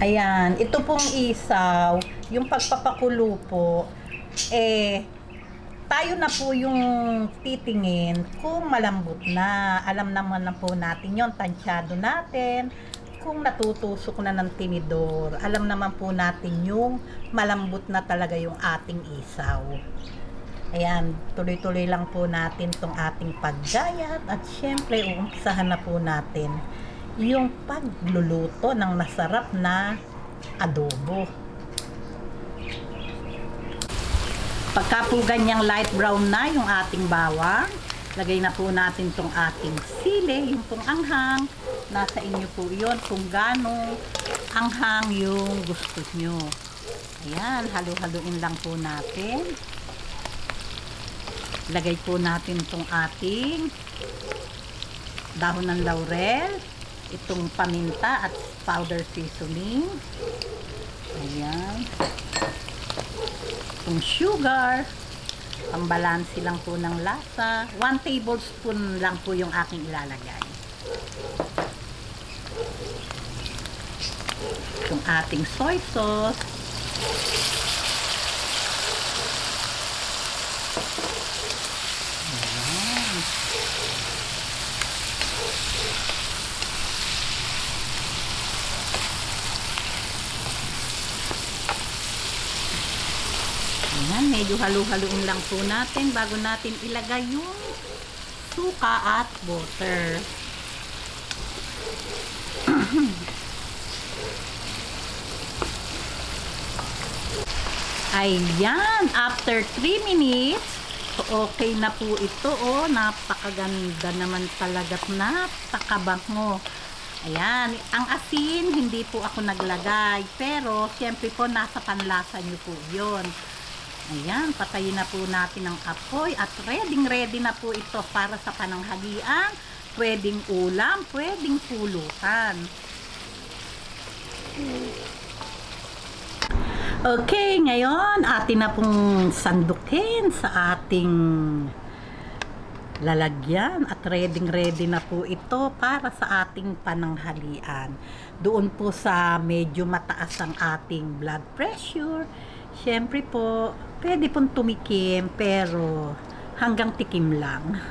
Ayan, ito pong isaw, yung pagpapakulo po, tayo na po yung titingin kung malambot na. Alam naman na po natin yon, tansyado natin. Kung natutusok na ng tinidor, alam naman po natin yung malambot na talaga yung ating isaw. Ayan, tuloy-tuloy lang po natin tong ating paggayat at syempre uumpisahan na po natin yung pagluluto ng masarap na adobo. Pagka po ganyang light brown na yung ating bawang, lagay na po natin tong ating sili, yung pong anghang. Nasa inyo po yon kung gaano anghang yung gusto nyo. Ayan, halo-haloin lang po natin. Lagay po natin tong ating dahon ng laurel, itong paminta at powder seasoning. Ayan. Itong sugar, pambalansi lang po ng lasa. 1 tablespoon lang po yung aking ilalagay. Itong ating soy sauce. Ayan. Ayan, medyo halu-haluin lang po natin bago natin ilagay yung suka at butter. Ayan, after 3 minutes, okay na po ito. Oh, napakaganda naman talaga, napakabango. Ayan, ang asin, hindi po ako naglagay. Pero, siyempre po, nasa panlasa nyo po yun. Ayan, patayin na po natin ang apoy. At ready na po ito para sa pananghalian. Pwedeng ulam, pwedeng pulutan. Okay, ngayon, atin na pong sandukin sa ating lalagyan at ready na po ito para sa ating pananghalian. Doon po sa medyo mataas ang ating blood pressure, syempre po, pwede pong tumikim pero hanggang tikim lang.